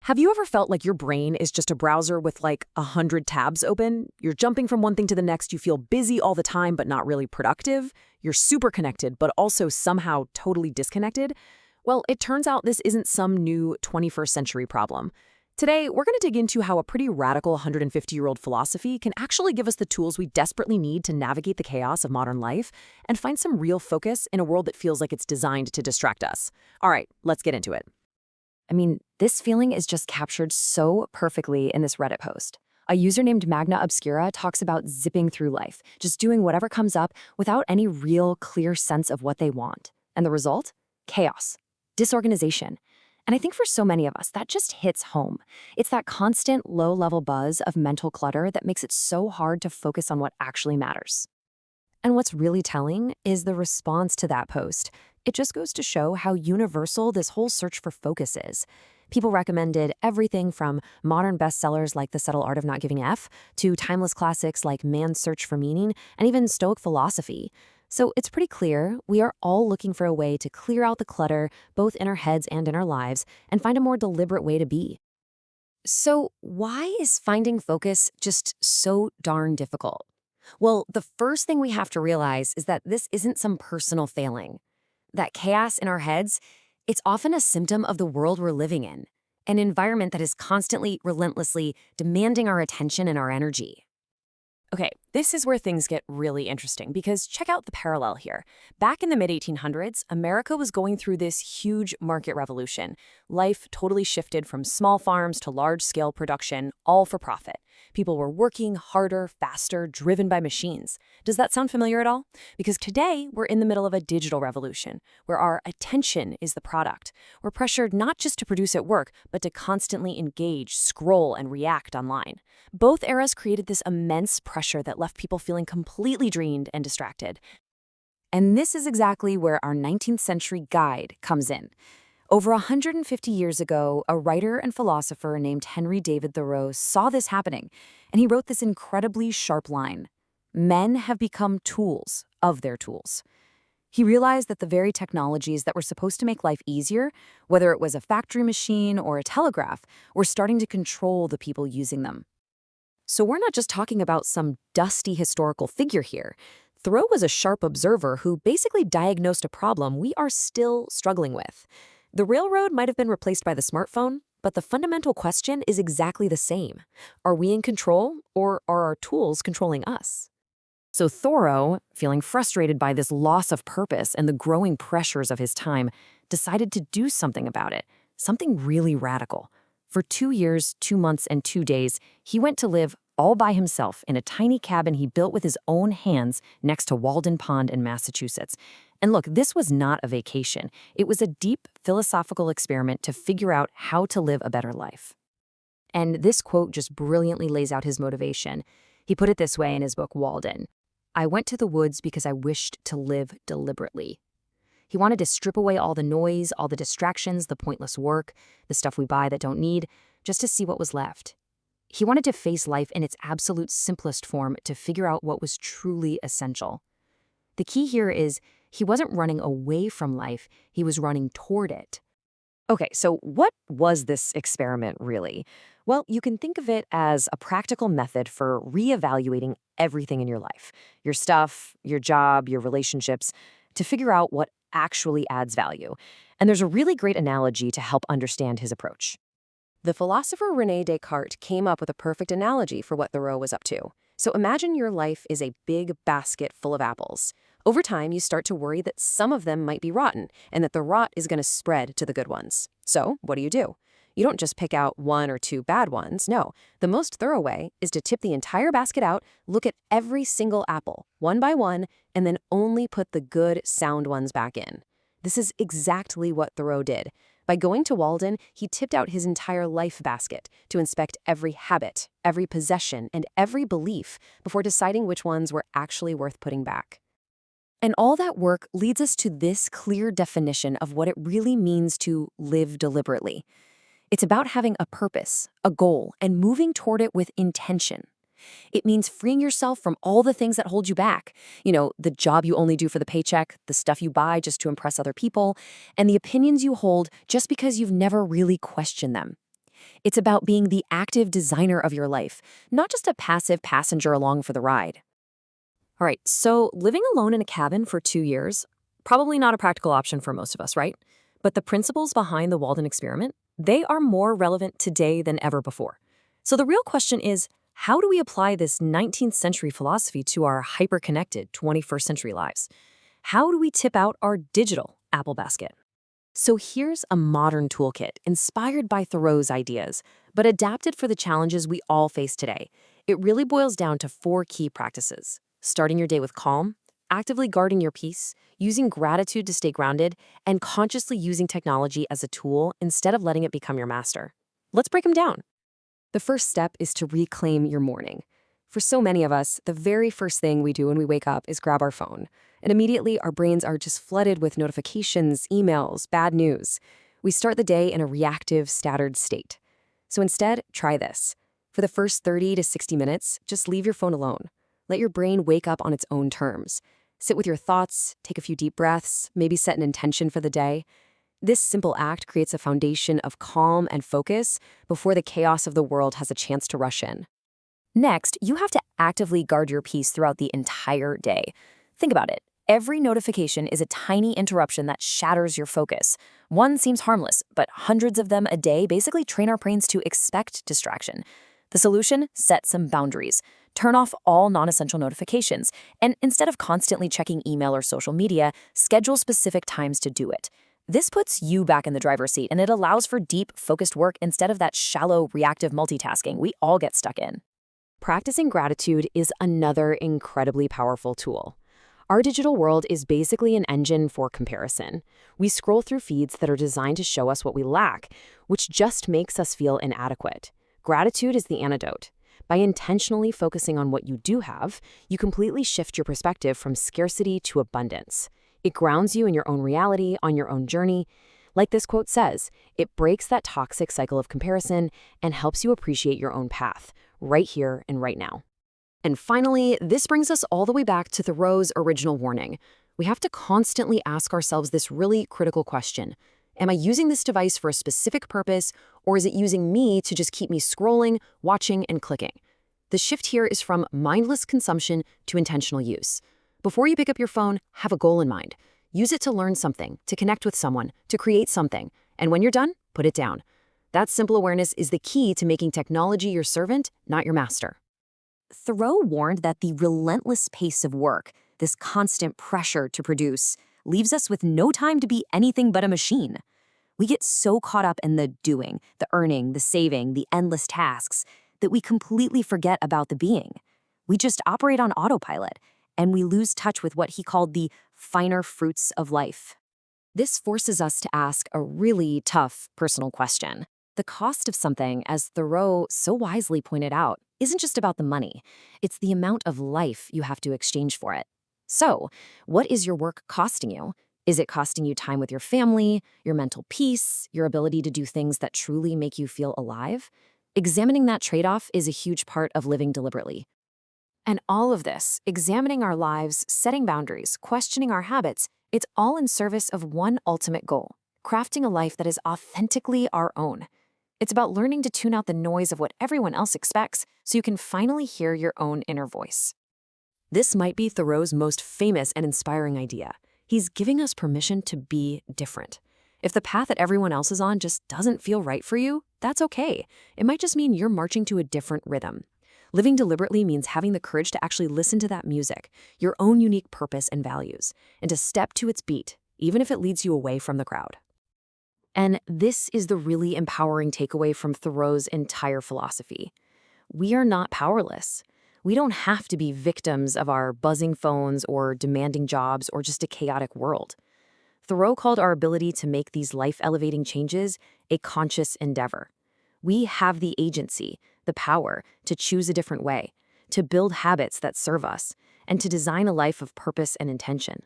Have you ever felt like your brain is just a browser with like 100 tabs open? You're jumping from one thing to the next, you feel busy all the time but not really productive. You're super connected but also somehow totally disconnected. Well, it turns out this isn't some new 21st century problem. Today, we're going to dig into how a pretty radical 150-year-old philosophy can actually give us the tools we desperately need to navigate the chaos of modern life and find some real focus in a world that feels like it's designed to distract us. All right, let's get into it. I mean, this feeling is just captured so perfectly in this Reddit post. A user named Magna Obscura talks about zipping through life, just doing whatever comes up without any real clear sense of what they want. And the result? Chaos, disorganization. And I think for so many of us, that just hits home. It's that constant low-level buzz of mental clutter that makes it so hard to focus on what actually matters. And what's really telling is the response to that post. It just goes to show how universal this whole search for focus is. People recommended everything from modern bestsellers like The Subtle Art of Not Giving F to timeless classics like Man's Search for Meaning and even Stoic philosophy. So it's pretty clear we are all looking for a way to clear out the clutter, both in our heads and in our lives, and find a more deliberate way to be. So why is finding focus just so darn difficult? Well, the first thing we have to realize is that this isn't some personal failing. That chaos in our heads, it's often a symptom of the world we're living in, an environment that is constantly, relentlessly demanding our attention and our energy. Okay, this is where things get really interesting because check out the parallel here. Back in the mid-1800s, America was going through this huge market revolution. Life totally shifted from small farms to large-scale production, all for profit. People were working harder, faster, driven by machines. Does that sound familiar at all? Because today, we're in the middle of a digital revolution, where our attention is the product. We're pressured not just to produce at work, but to constantly engage, scroll, and react online. Both eras created this immense pressure that left people feeling completely drained and distracted. And this is exactly where our 19th century guide comes in. Over 150 years ago, a writer and philosopher named Henry David Thoreau saw this happening, and he wrote this incredibly sharp line: "Men have become tools of their tools." He realized that the very technologies that were supposed to make life easier, whether it was a factory machine or a telegraph, were starting to control the people using them. So we're not just talking about some dusty historical figure here. Thoreau was a sharp observer who basically diagnosed a problem we are still struggling with. The railroad might have been replaced by the smartphone, but the fundamental question is exactly the same. Are we in control, or are our tools controlling us? So Thoreau, feeling frustrated by this loss of purpose and the growing pressures of his time, decided to do something about it, something really radical. For 2 years, 2 months, and 2 days, he went to live all by himself in a tiny cabin he built with his own hands next to Walden Pond in Massachusetts. And look, this was not a vacation. It was a deep philosophical experiment to figure out how to live a better life. And this quote just brilliantly lays out his motivation. He put it this way in his book, Walden: "I went to the woods because I wished to live deliberately." He wanted to strip away all the noise, all the distractions, the pointless work, the stuff we buy that don't need, just to see what was left. He wanted to face life in its absolute simplest form to figure out what was truly essential. The key here is he wasn't running away from life, he was running toward it. Okay, so what was this experiment really? Well, you can think of it as a practical method for reevaluating everything in your life, your stuff, your job, your relationships, to figure out what actually adds value. And there's a really great analogy to help understand his approach. The philosopher René Descartes came up with a perfect analogy for what Thoreau was up to. So imagine your life is a big basket full of apples. Over time, you start to worry that some of them might be rotten and that the rot is going to spread to the good ones. So what do? You don't just pick out 1 or 2 bad ones. No, the most thorough way is to tip the entire basket out, look at every single apple, one by one, and then only put the good, sound ones back in. This is exactly what Thoreau did. By going to Walden, he tipped out his entire life basket to inspect every habit, every possession, and every belief before deciding which ones were actually worth putting back. And all that work leads us to this clear definition of what it really means to live deliberately. It's about having a purpose, a goal, and moving toward it with intention. It means freeing yourself from all the things that hold you back. The job you only do for the paycheck, the stuff you buy just to impress other people, and the opinions you hold just because you've never really questioned them. It's about being the active designer of your life, not just a passive passenger along for the ride. All right, so living alone in a cabin for 2 years, probably not a practical option for most of us, right? But the principles behind the Walden experiment, they are more relevant today than ever before. So the real question is, how do we apply this 19th century philosophy to our hyper-connected 21st century lives? How do we tip out our digital Apple basket? So here's a modern toolkit inspired by Thoreau's ideas, but adapted for the challenges we all face today. It really boils down to 4 key practices: starting your day with calm, actively guarding your peace, using gratitude to stay grounded, and consciously using technology as a tool instead of letting it become your master. Let's break them down. The first step is to reclaim your morning. For so many of us, the very first thing we do when we wake up is grab our phone. And immediately, our brains are just flooded with notifications, emails, bad news. We start the day in a reactive, scattered state. So instead, try this. For the first 30 to 60 minutes, just leave your phone alone. Let your brain wake up on its own terms. Sit with your thoughts, take a few deep breaths, maybe set an intention for the day. This simple act creates a foundation of calm and focus before the chaos of the world has a chance to rush in. Next, you have to actively guard your peace throughout the entire day. Think about it. Every notification is a tiny interruption that shatters your focus. One seems harmless, but hundreds of them a day basically train our brains to expect distraction. The solution? Set some boundaries. Turn off all non-essential notifications, and instead of constantly checking email or social media, schedule specific times to do it. This puts you back in the driver's seat, and it allows for deep, focused work instead of that shallow, reactive multitasking we all get stuck in. Practicing gratitude is another incredibly powerful tool. Our digital world is basically an engine for comparison. We scroll through feeds that are designed to show us what we lack, which just makes us feel inadequate. Gratitude is the antidote. By intentionally focusing on what you do have, you completely shift your perspective from scarcity to abundance. It grounds you in your own reality, on your own journey. Like this quote says, it breaks that toxic cycle of comparison and helps you appreciate your own path, right here and right now. And finally, this brings us all the way back to Thoreau's original warning. We have to constantly ask ourselves this really critical question. Am I using this device for a specific purpose, or is it using me to just keep me scrolling, watching, and clicking? The shift here is from mindless consumption to intentional use. Before you pick up your phone, have a goal in mind. Use it to learn something, to connect with someone, to create something. And when you're done, put it down. That simple awareness is the key to making technology your servant, not your master. Thoreau warned that the relentless pace of work, this constant pressure to produce, leaves us with no time to be anything but a machine. We get so caught up in the doing, the earning, the saving, the endless tasks, that we completely forget about the being. We just operate on autopilot, and we lose touch with what he called the finer fruits of life. This forces us to ask a really tough personal question. The cost of something, as Thoreau so wisely pointed out, isn't just about the money. It's the amount of life you have to exchange for it. So, what is your work costing you? Is it costing you time with your family, your mental peace, your ability to do things that truly make you feel alive? Examining that trade-off is a huge part of living deliberately. And all of this, examining our lives, setting boundaries, questioning our habits, it's all in service of one ultimate goal: crafting a life that is authentically our own. It's about learning to tune out the noise of what everyone else expects so you can finally hear your own inner voice. This might be Thoreau's most famous and inspiring idea. He's giving us permission to be different. If the path that everyone else is on just doesn't feel right for you, that's okay. It might just mean you're marching to a different rhythm. Living deliberately means having the courage to actually listen to that music, your own unique purpose and values, and to step to its beat, even if it leads you away from the crowd. And this is the really empowering takeaway from Thoreau's entire philosophy. We are not powerless. We don't have to be victims of our buzzing phones or demanding jobs or just a chaotic world. Thoreau called our ability to make these life-elevating changes a conscious endeavor. We have the agency, the power to choose a different way, to build habits that serve us, and to design a life of purpose and intention.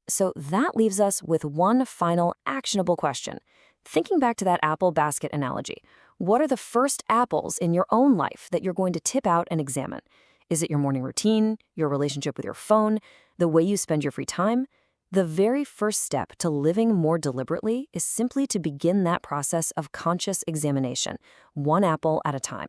So that leaves us with one final actionable question. Thinking back to that apple basket analogy, what are the first apples in your own life that you're going to tip out and examine? Is it your morning routine, your relationship with your phone, the way you spend your free time? The very first step to living more deliberately is simply to begin that process of conscious examination, one apple at a time.